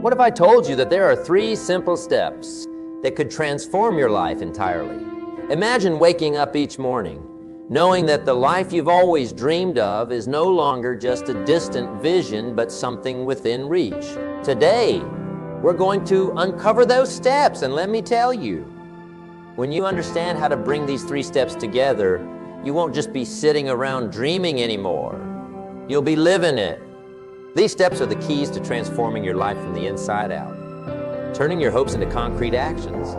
What if I told you that there are 3 simple steps that could transform your life entirely? Imagine waking up each morning knowing that the life you've always dreamed of is no longer just a distant vision, but something within reach. Today, we're going to uncover those steps, and let me tell you, when you understand how to bring these 3 steps together, you won't just be sitting around dreaming anymore. You'll be living it. These steps are the keys to transforming your life from the inside out, turning your hopes into concrete actions,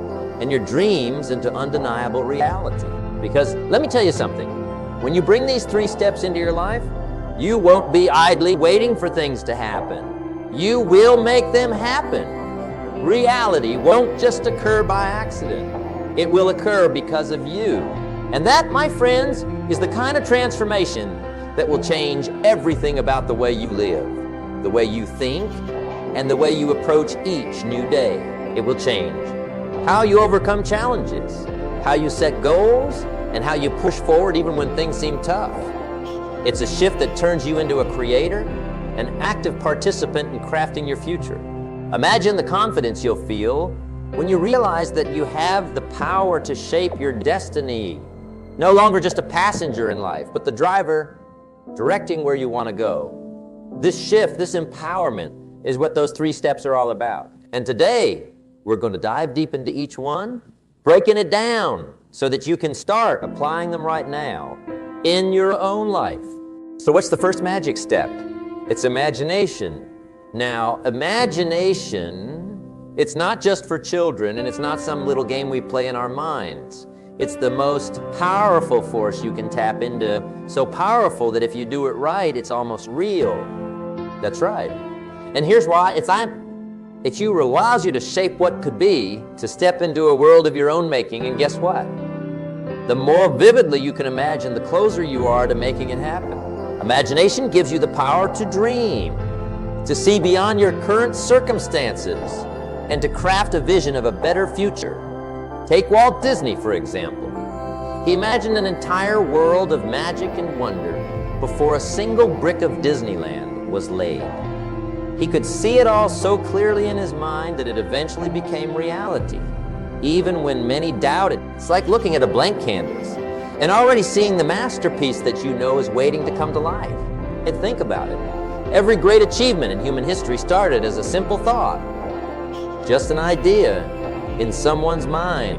and your dreams into undeniable reality. Because let me tell you something, when you bring these 3 steps into your life, you won't be idly waiting for things to happen. You will make them happen. Reality won't just occur by accident. It will occur because of you. And that, my friends, is the kind of transformation that will change everything about the way you live, the way you think, and the way you approach each new day. It will change how you overcome challenges, how you set goals, and how you push forward even when things seem tough. It's a shift that turns you into a creator, an active participant in crafting your future. Imagine the confidence you'll feel when you realize that you have the power to shape your destiny. No longer just a passenger in life, but the driver directing where you want to go. This shift, this empowerment, is what those 3 steps are all about. And today, we're going to dive deep into each one, breaking it down so that you can start applying them right now in your own life. So what's the first magic step? It's imagination. Now, imagination, it's not just for children, and it's not some little game we play in our minds. It's the most powerful force you can tap into, so powerful that if you do it right, it's almost real. That's right. And here's why. It allows you to shape what could be, to step into a world of your own making, and guess what? The more vividly you can imagine, the closer you are to making it happen. Imagination gives you the power to dream, to see beyond your current circumstances, and to craft a vision of a better future. Take Walt Disney, for example. He imagined an entire world of magic and wonder before a single brick of Disneyland was laid. He could see it all so clearly in his mind that it eventually became reality, even when many doubted. It's like looking at a blank canvas and already seeing the masterpiece that you know is waiting to come to life. And think about it. Every great achievement in human history started as a simple thought, just an idea in someone's mind.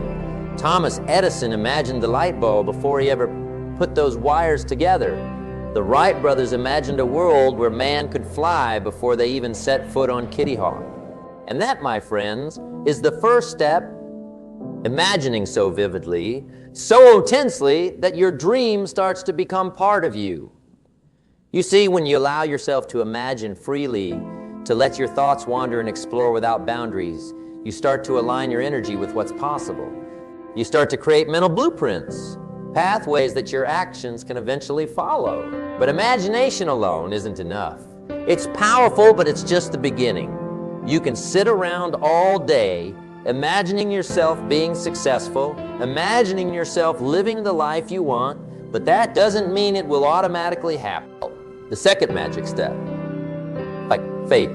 Thomas Edison imagined the light bulb before he ever put those wires together. The Wright brothers imagined a world where man could fly before they even set foot on Kitty Hawk. And that, my friends, is the first step, imagining so vividly, so intensely that your dream starts to become part of you. You see, when you allow yourself to imagine freely, to let your thoughts wander and explore without boundaries, you start to align your energy with what's possible. You start to create mental blueprints, pathways that your actions can eventually follow. But imagination alone isn't enough. It's powerful, but it's just the beginning. You can sit around all day imagining yourself being successful, imagining yourself living the life you want, but that doesn't mean it will automatically happen. The second magic step, like faith.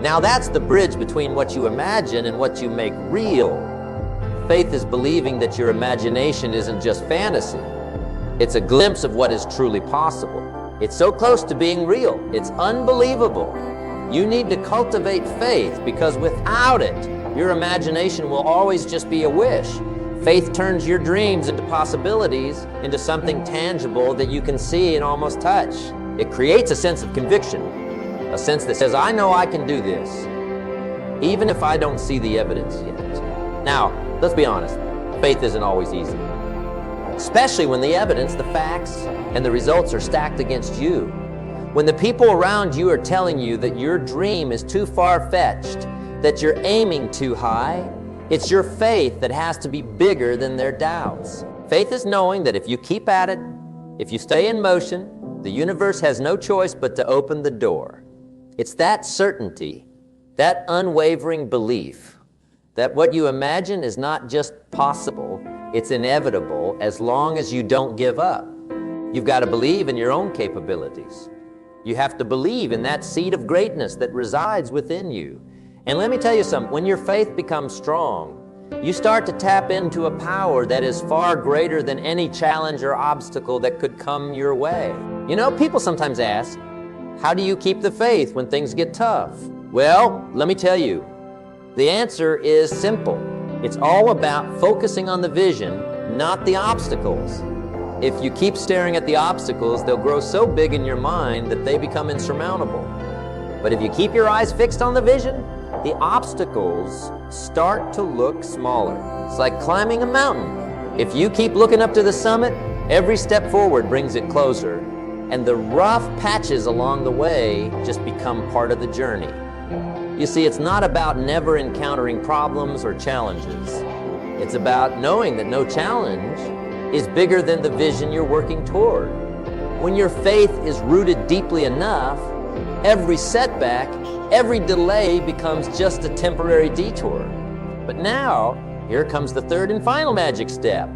Now that's the bridge between what you imagine and what you make real. Faith is believing that your imagination isn't just fantasy. It's a glimpse of what is truly possible. It's so close to being real. It's unbelievable. You need to cultivate faith, because without it, your imagination will always just be a wish. Faith turns your dreams into possibilities, into something tangible that you can see and almost touch. It creates a sense of conviction, a sense that says, I know I can do this, even if I don't see the evidence yet. Now, let's be honest, faith isn't always easy, especially when the evidence, the facts, and the results are stacked against you. When the people around you are telling you that your dream is too far-fetched, that you're aiming too high, it's your faith that has to be bigger than their doubts. Faith is knowing that if you keep at it, if you stay in motion, the universe has no choice but to open the door. It's that certainty, that unwavering belief that what you imagine is not just possible, it's inevitable as long as you don't give up. You've got to believe in your own capabilities. You have to believe in that seed of greatness that resides within you. And let me tell you something, when your faith becomes strong, you start to tap into a power that is far greater than any challenge or obstacle that could come your way. You know, people sometimes ask, how do you keep the faith when things get tough? Well, let me tell you, the answer is simple. It's all about focusing on the vision, not the obstacles. If you keep staring at the obstacles, they'll grow so big in your mind that they become insurmountable. But if you keep your eyes fixed on the vision, the obstacles start to look smaller. It's like climbing a mountain. If you keep looking up to the summit, every step forward brings it closer, and the rough patches along the way just become part of the journey. You see, it's not about never encountering problems or challenges. It's about knowing that no challenge is bigger than the vision you're working toward. When your faith is rooted deeply enough, every setback, every delay becomes just a temporary detour. But now, here comes the third and final magic step,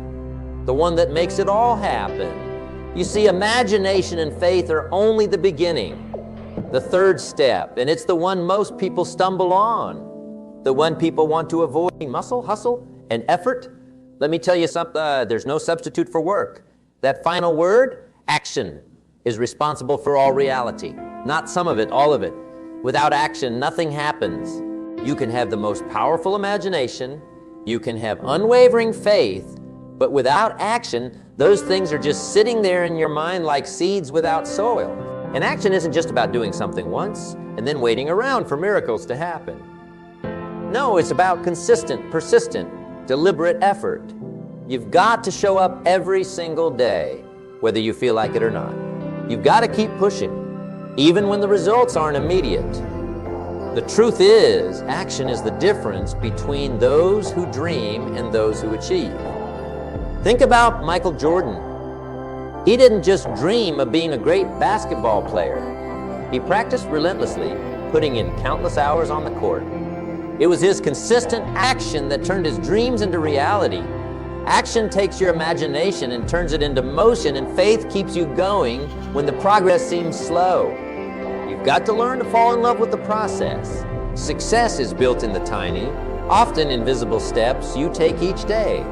the one that makes it all happen. You see, imagination and faith are only the beginning, the third step, and it's the one most people stumble on, the one people want to avoid. Muscle, hustle, and effort. Let me tell you something, there's no substitute for work. That final word, action, is responsible for all reality. Not some of it, all of it. Without action, nothing happens. You can have the most powerful imagination, you can have unwavering faith, but without action, those things are just sitting there in your mind like seeds without soil. And action isn't just about doing something once and then waiting around for miracles to happen. No, it's about consistent, persistent, deliberate effort. You've got to show up every single day, whether you feel like it or not. You've got to keep pushing, even when the results aren't immediate. The truth is, action is the difference between those who dream and those who achieve. Think about Michael Jordan. He didn't just dream of being a great basketball player. He practiced relentlessly, putting in countless hours on the court. It was his consistent action that turned his dreams into reality. Action takes your imagination and turns it into motion, and faith keeps you going when the progress seems slow. You've got to learn to fall in love with the process. Success is built in the tiny, often invisible steps you take each day.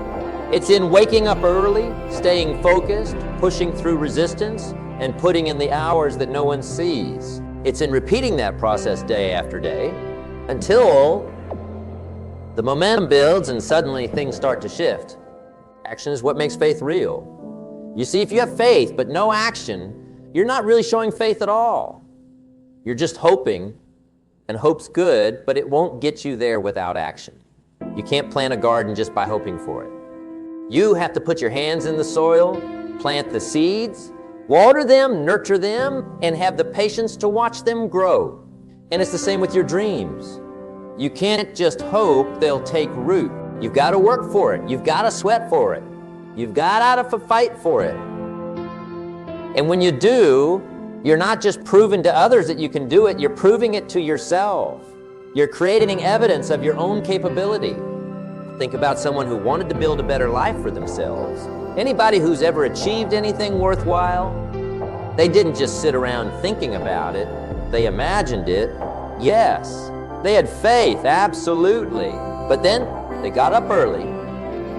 It's in waking up early, staying focused, pushing through resistance, and putting in the hours that no one sees. It's in repeating that process day after day until the momentum builds and suddenly things start to shift. Action is what makes faith real. You see, if you have faith but no action, you're not really showing faith at all. You're just hoping, and hope's good, but it won't get you there without action. You can't plant a garden just by hoping for it. You have to put your hands in the soil, plant the seeds, water them, nurture them, and have the patience to watch them grow. And it's the same with your dreams. You can't just hope they'll take root. You've got to work for it. You've got to sweat for it. You've got to fight for it. And when you do, you're not just proving to others that you can do it, you're proving it to yourself. You're creating evidence of your own capability. Think about someone who wanted to build a better life for themselves. Anybody who's ever achieved anything worthwhile, they didn't just sit around thinking about it. They imagined it. Yes, they had faith, absolutely. But then they got up early.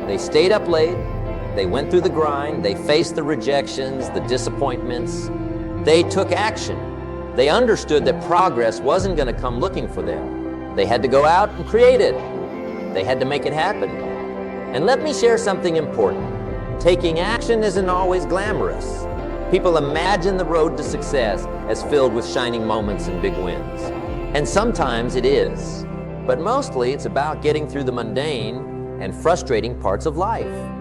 They stayed up late. They went through the grind. They faced the rejections, the disappointments. They took action. They understood that progress wasn't going to come looking for them. They had to go out and create it. They had to make it happen. And let me share something important. Taking action isn't always glamorous. People imagine the road to success as filled with shining moments and big wins. And sometimes it is. But mostly it's about getting through the mundane and frustrating parts of life.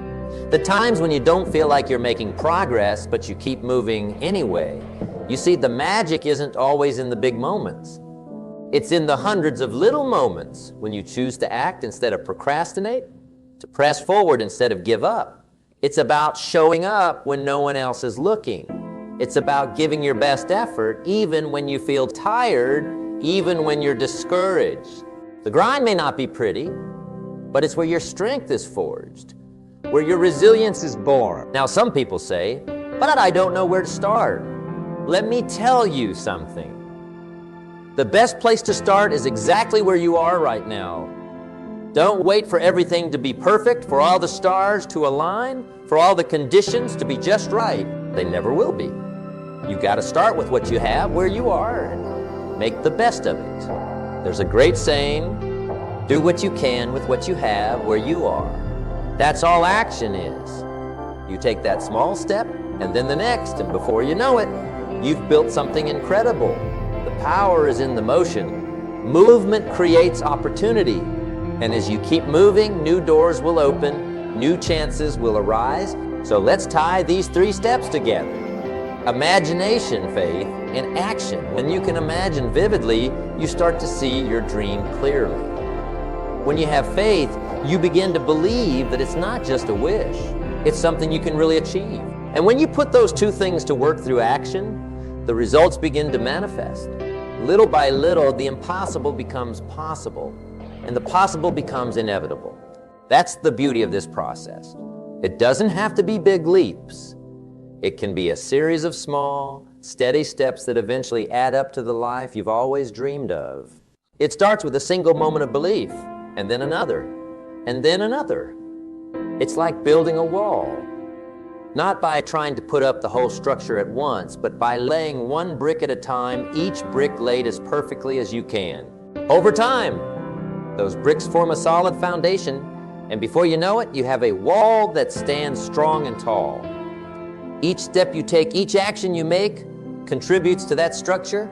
The times when you don't feel like you're making progress, but you keep moving anyway. You see, the magic isn't always in the big moments. It's in the hundreds of little moments when you choose to act instead of procrastinate, to press forward instead of give up. It's about showing up when no one else is looking. It's about giving your best effort even when you feel tired, even when you're discouraged. The grind may not be pretty, but it's where your strength is forged, where your resilience is born. Now, some people say, but I don't know where to start. Let me tell you something. The best place to start is exactly where you are right now. Don't wait for everything to be perfect, for all the stars to align, for all the conditions to be just right. They never will be. You got to start with what you have where you are and make the best of it. There's a great saying, do what you can with what you have where you are. That's all action is. You take that small step and then the next, and before you know it, you've built something incredible. The power is in the motion. Movement creates opportunity. And as you keep moving, new doors will open, new chances will arise. So let's tie these 3 steps together. Imagination, faith, and action. When you can imagine vividly, you start to see your dream clearly. When you have faith, you begin to believe that it's not just a wish, it's something you can really achieve. And when you put those 2 things to work through action, the results begin to manifest. Little by little, the impossible becomes possible, and the possible becomes inevitable. That's the beauty of this process. It doesn't have to be big leaps. It can be a series of small, steady steps that eventually add up to the life you've always dreamed of. It starts with a single moment of belief, and then another, and then another. It's like building a wall. Not by trying to put up the whole structure at once, but by laying 1 brick at a time, each brick laid as perfectly as you can. Over time, those bricks form a solid foundation, and before you know it, you have a wall that stands strong and tall. Each step you take, each action you make, contributes to that structure.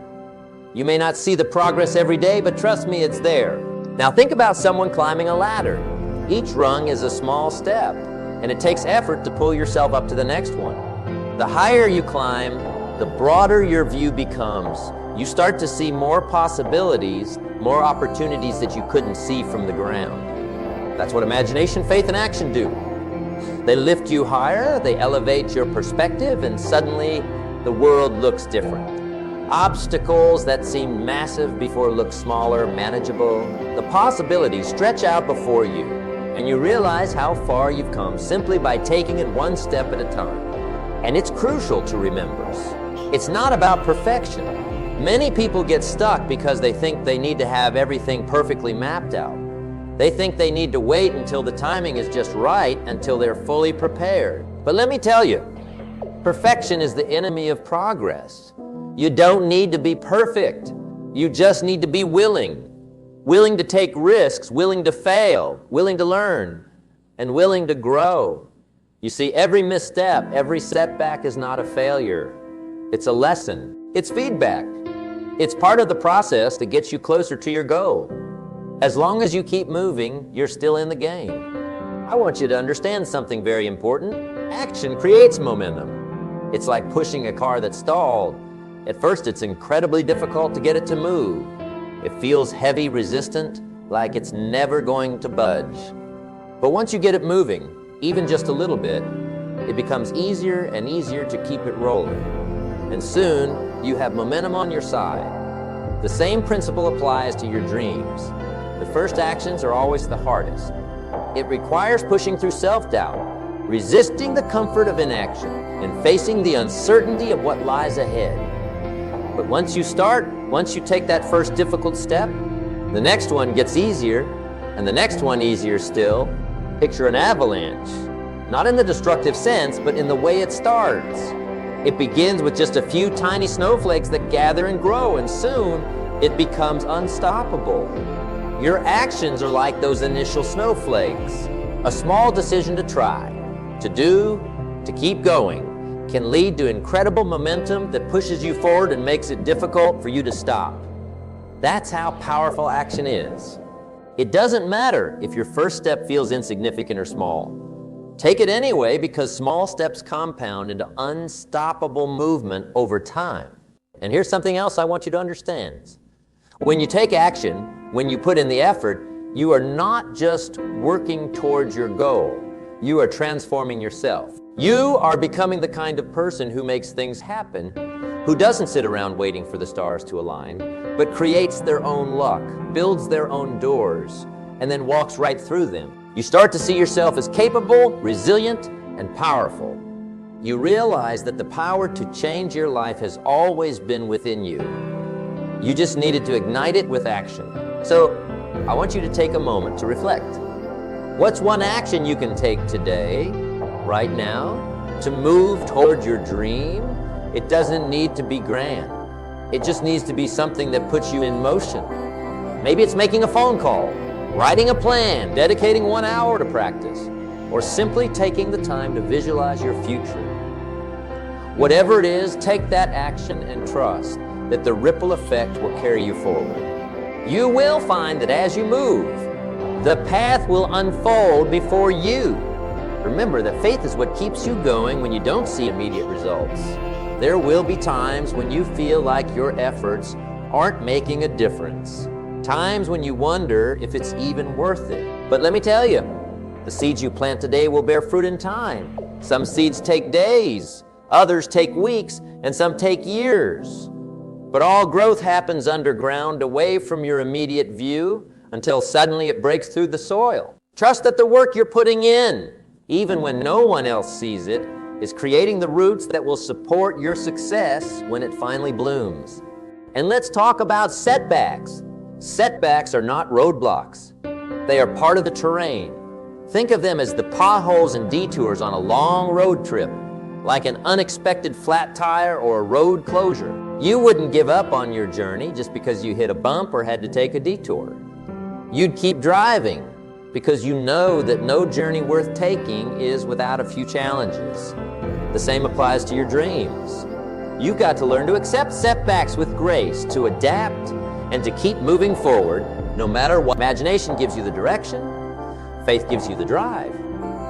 You may not see the progress every day, but trust me, it's there. Now think about someone climbing a ladder. Each rung is a small step, and it takes effort to pull yourself up to the next one. The higher you climb, the broader your view becomes. You start to see more possibilities, more opportunities that you couldn't see from the ground. That's what imagination, faith, and action do. They lift you higher, they elevate your perspective, and suddenly the world looks different. Obstacles that seemed massive before look smaller, manageable. The possibilities stretch out before you, and you realize how far you've come simply by taking it 1 step at a time. And it's crucial to remember. It's not about perfection. Many people get stuck because they think they need to have everything perfectly mapped out. They think they need to wait until the timing is just right, until they're fully prepared. But let me tell you, perfection is the enemy of progress. You don't need to be perfect. You just need to be willing. Willing to take risks, willing to fail, willing to learn, and willing to grow. You see, every misstep, every setback is not a failure. It's a lesson. It's feedback. It's part of the process that gets you closer to your goal. As long as you keep moving, you're still in the game. I want you to understand something very important. Action creates momentum. It's like pushing a car that's stalled. At first, it's incredibly difficult to get it to move. It feels heavy, resistant, like it's never going to budge. But once you get it moving, even just a little bit, it becomes easier and easier to keep it rolling. And soon, you have momentum on your side. The same principle applies to your dreams. The first actions are always the hardest. It requires pushing through self-doubt, resisting the comfort of inaction, and facing the uncertainty of what lies ahead. But once you start, once you take that first difficult step, the next one gets easier, and the next one easier still. Picture an avalanche, not in the destructive sense, but in the way it starts. It begins with just a few tiny snowflakes that gather and grow, and soon it becomes unstoppable. Your actions are like those initial snowflakes. A small decision to try, to do, to keep going, can lead to incredible momentum that pushes you forward and makes it difficult for you to stop. That's how powerful action is. It doesn't matter if your first step feels insignificant or small. Take it anyway, because small steps compound into unstoppable movement over time. And here's something else I want you to understand. When you take action, when you put in the effort, you are not just working towards your goal. You are transforming yourself. You are becoming the kind of person who makes things happen, who doesn't sit around waiting for the stars to align, but creates their own luck, builds their own doors, and then walks right through them. You start to see yourself as capable, resilient, and powerful. you realize that the power to change your life has always been within you. You just needed to ignite it with action. So, I want you to take a moment to reflect. What's one action you can take today, right now, to move toward your dream? It doesn't need to be grand. It just needs to be something that puts you in motion. Maybe it's making a phone call, writing a plan, dedicating 1 hour to practice, or simply taking the time to visualize your future. Whatever it is, take that action and trust that the ripple effect will carry you forward. You will find that as you move, the path will unfold before you. Remember that faith is what keeps you going when you don't see immediate results. There will be times when you feel like your efforts aren't making a difference. Times when you wonder if it's even worth it. But let me tell you, the seeds you plant today will bear fruit in time. Some seeds take days, others take weeks, and some take years. But all growth happens underground, away from your immediate view, until suddenly it breaks through the soil. Trust that the work you're putting in, even when no one else sees it, is creating the roots that will support your success when it finally blooms. And let's talk about setbacks. Setbacks are not roadblocks. They are part of the terrain. Think of them as the potholes and detours on a long road trip, like an unexpected flat tire or a road closure. You wouldn't give up on your journey just because you hit a bump or had to take a detour. You'd keep driving because you know that no journey worth taking is without a few challenges. The same applies to your dreams. You've got to learn to accept setbacks with grace, to adapt, and to keep moving forward no matter what. Imagination gives you the direction, faith gives you the drive,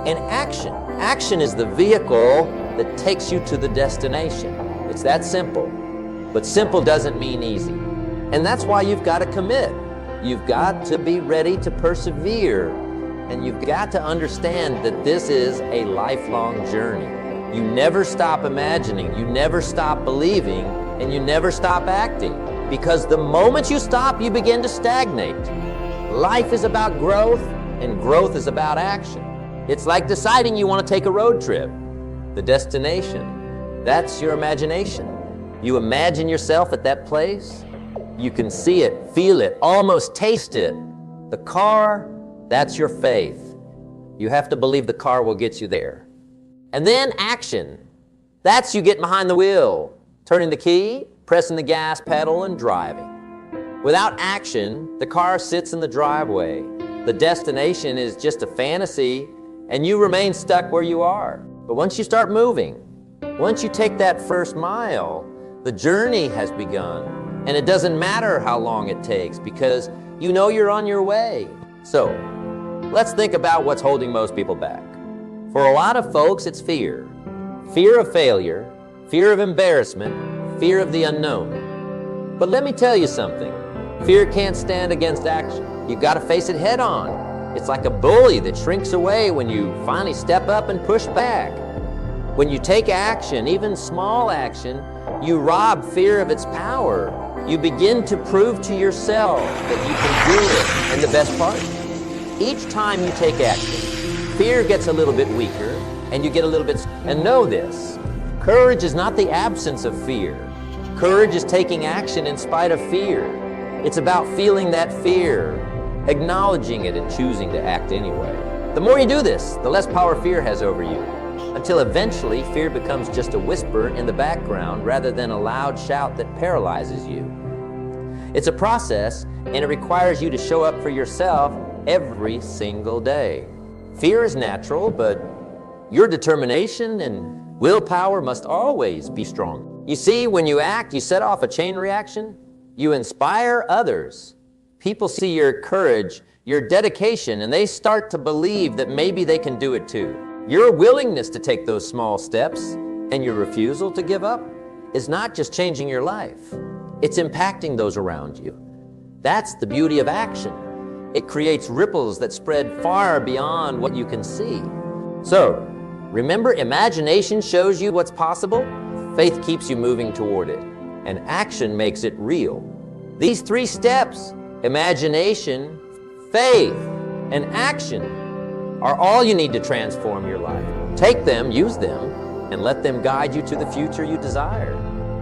and action. Action is the vehicle that takes you to the destination. It's that simple. But simple doesn't mean easy. And that's why you've got to commit. You've got to be ready to persevere. And you've got to understand that this is a lifelong journey. You never stop imagining, you never stop believing, and you never stop acting. Because the moment you stop, you begin to stagnate. Life is about growth, and growth is about action. It's like deciding you want to take a road trip. The destination, that's your imagination. You imagine yourself at that place. You can see it, feel it, almost taste it. The car, that's your faith. You have to believe the car will get you there. And then action. That's you getting behind the wheel, turning the key, pressing the gas pedal, and driving. Without action, the car sits in the driveway. The destination is just a fantasy, and you remain stuck where you are. But once you start moving, once you take that first mile, the journey has begun, and it doesn't matter how long it takes because you know you're on your way. So, let's think about what's holding most people back. For a lot of folks, it's fear. Fear of failure, fear of embarrassment, fear of the unknown. But let me tell you something. Fear can't stand against action. You've got to face it head on. It's like a bully that shrinks away when you finally step up and push back. When you take action, even small action, you rob fear of its power. You begin to prove to yourself that you can do it. And the best part? Each time you take action, fear gets a little bit weaker, and you get a little bit... And know this, courage is not the absence of fear. Courage is taking action in spite of fear. It's about feeling that fear, acknowledging it, and choosing to act anyway. The more you do this, the less power fear has over you, until eventually fear becomes just a whisper in the background rather than a loud shout that paralyzes you. It's a process, and it requires you to show up for yourself every single day. Fear is natural, but your determination and willpower must always be strong. You see, when you act, you set off a chain reaction. You inspire others. People see your courage, your dedication, and they start to believe that maybe they can do it too. Your willingness to take those small steps and your refusal to give up is not just changing your life, it's impacting those around you. That's the beauty of action. It creates ripples that spread far beyond what you can see. So, remember, imagination shows you what's possible, faith keeps you moving toward it, and action makes it real. These three steps, imagination, faith, and action, are all you need to transform your life. Take them, use them, and let them guide you to the future you desire.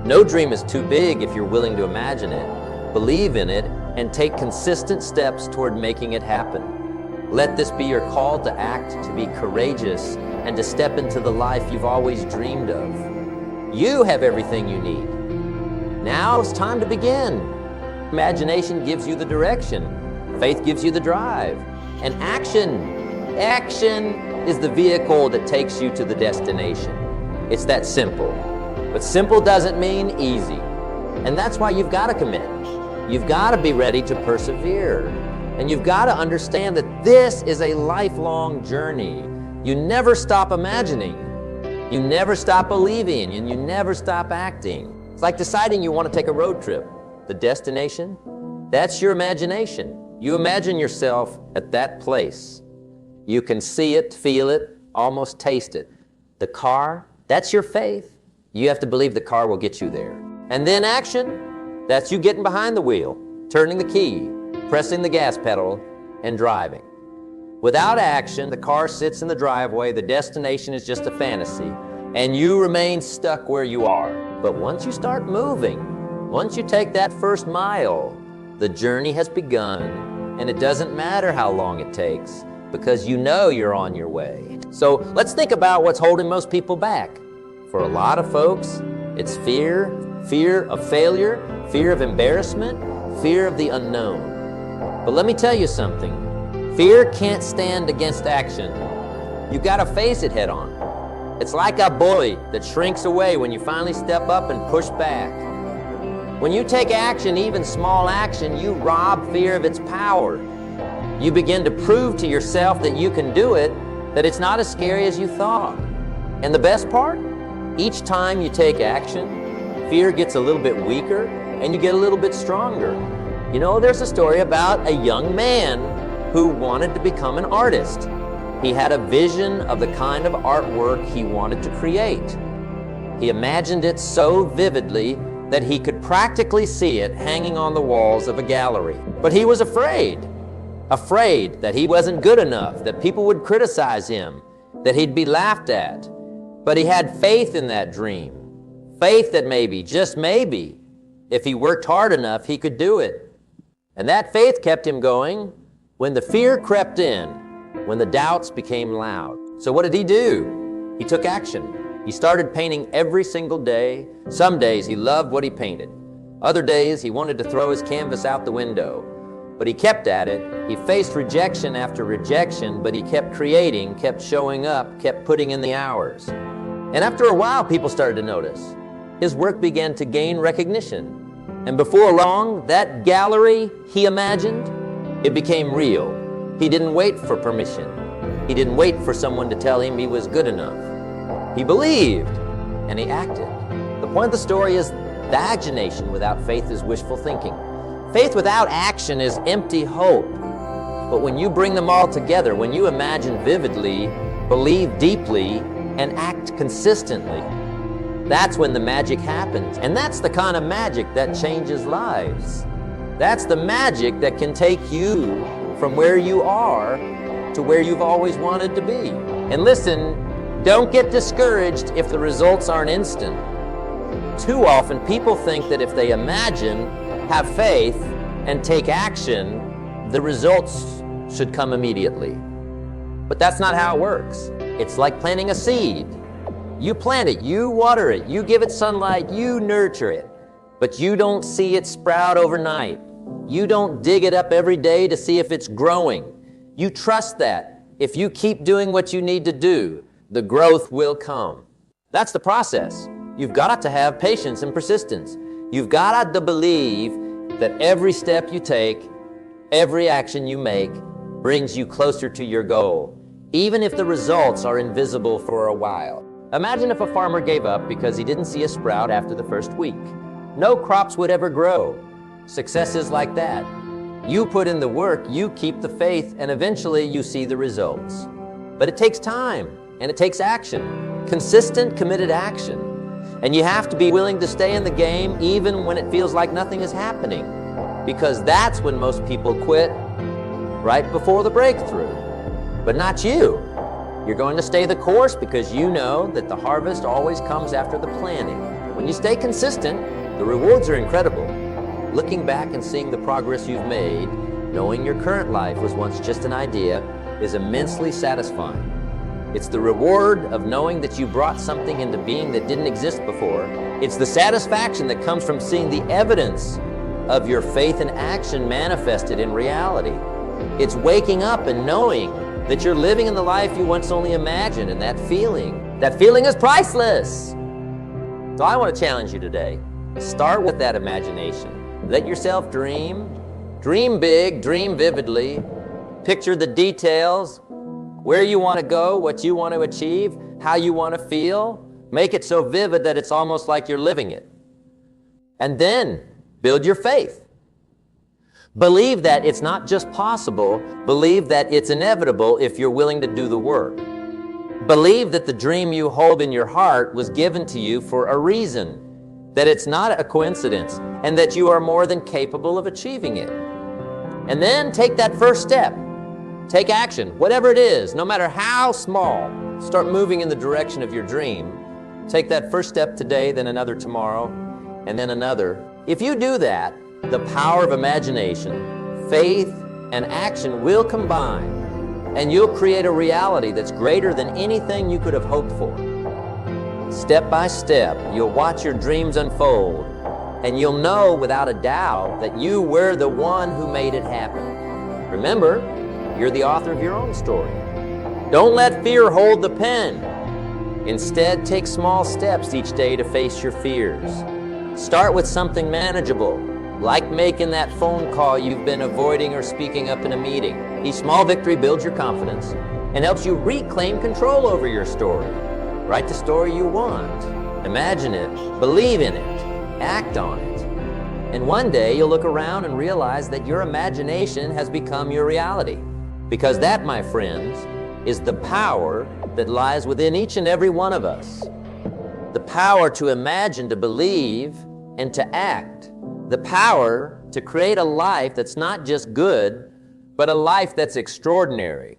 No dream is too big if you're willing to imagine it, believe in it, and take consistent steps toward making it happen. Let this be your call to act, to be courageous, and to step into the life you've always dreamed of. You have everything you need. Now it's time to begin. Imagination gives you the direction. Faith gives you the drive. And action is the vehicle that takes you to the destination. It's that simple. But simple doesn't mean easy. And that's why you've got to commit. You've got to be ready to persevere. And you've got to understand that this is a lifelong journey. You never stop imagining. You never stop believing, and you never stop acting. It's like deciding you want to take a road trip. The destination, that's your imagination. You imagine yourself at that place. You can see it, feel it, almost taste it. The car, that's your faith. You have to believe the car will get you there. And then action, that's you getting behind the wheel, turning the key, pressing the gas pedal, and driving. Without action, the car sits in the driveway, the destination is just a fantasy, and you remain stuck where you are. But once you start moving, once you take that first mile, the journey has begun, and it doesn't matter how long it takes, because you know you're on your way. So let's think about what's holding most people back. For a lot of folks, it's fear of failure, fear of embarrassment, fear of the unknown. But let me tell you something. Fear can't stand against action. You've got to face it head on. It's like a bully that shrinks away when you finally step up and push back. When you take action, even small action, you rob fear of its power. You begin to prove to yourself that you can do it, that it's not as scary as you thought. And the best part? Each time you take action, fear gets a little bit weaker and you get a little bit stronger. You know, there's a story about a young man who wanted to become an artist. He had a vision of the kind of artwork he wanted to create. He imagined it so vividly that he could practically see it hanging on the walls of a gallery. But he was afraid that he wasn't good enough, that people would criticize him, that he'd be laughed at. But he had faith in that dream, faith that maybe, just maybe, if he worked hard enough, he could do it. And that faith kept him going when the fear crept in, when the doubts became loud. So what did he do? He took action. He started painting every single day. Some days he loved what he painted. Other days he wanted to throw his canvas out the window. But he kept at it. He faced rejection after rejection, but he kept creating, kept showing up, kept putting in the hours. And after a while, people started to notice. His work began to gain recognition. And before long, that gallery he imagined, it became real. He didn't wait for permission. He didn't wait for someone to tell him he was good enough. He believed, and he acted. The point of the story is imagination without faith is wishful thinking. Faith without action is empty hope. But when you bring them all together, when you imagine vividly, believe deeply, and act consistently, that's when the magic happens. And that's the kind of magic that changes lives. That's the magic that can take you from where you are to where you've always wanted to be. And listen, don't get discouraged if the results aren't instant. Too often people think that if they imagine, have faith, and take action, the results should come immediately. But that's not how it works. It's like planting a seed. You plant it, you water it, you give it sunlight, you nurture it, but you don't see it sprout overnight. You don't dig it up every day to see if it's growing. You trust that if you keep doing what you need to do, the growth will come. That's the process. You've got to have patience and persistence. You've got to believe that every step you take, every action you make, brings you closer to your goal, even if the results are invisible for a while. Imagine if a farmer gave up because he didn't see a sprout after the first week. No crops would ever grow. Success is like that. You put in the work, you keep the faith, and eventually you see the results. But it takes time, and it takes action. Consistent, committed action. And you have to be willing to stay in the game even when it feels like nothing is happening. Because that's when most people quit, right before the breakthrough. But not you. You're going to stay the course because you know that the harvest always comes after the planting. When you stay consistent, the rewards are incredible. Looking back and seeing the progress you've made, knowing your current life was once just an idea, is immensely satisfying. It's the reward of knowing that you brought something into being that didn't exist before. It's the satisfaction that comes from seeing the evidence of your faith and action manifested in reality. It's waking up and knowing that you're living in the life you once only imagined, and that feeling is priceless. So I want to challenge you today. Start with that imagination. Let yourself dream. Dream big, dream vividly. Picture the details, where you want to go, what you want to achieve, how you want to feel. Make it so vivid that it's almost like you're living it. And then build your faith. Believe that it's not just possible, believe that it's inevitable if you're willing to do the work. Believe that the dream you hold in your heart was given to you for a reason, that it's not a coincidence, and that you are more than capable of achieving it. And then take that first step. Take action, whatever it is, no matter how small. Start moving in the direction of your dream. Take that first step today, then another tomorrow, and then another. If you do that, the power of imagination, faith, and action will combine, and you'll create a reality that's greater than anything you could have hoped for. Step by step, you'll watch your dreams unfold, and you'll know without a doubt that you were the one who made it happen. Remember, you're the author of your own story. Don't let fear hold the pen. Instead, take small steps each day to face your fears. Start with something manageable, like making that phone call you've been avoiding or speaking up in a meeting. Each small victory builds your confidence and helps you reclaim control over your story. Write the story you want. Imagine it, believe in it, act on it. And one day you'll look around and realize that your imagination has become your reality. Because that, my friends, is the power that lies within each and every one of us. The power to imagine, to believe, and to act. The power to create a life that's not just good, but a life that's extraordinary.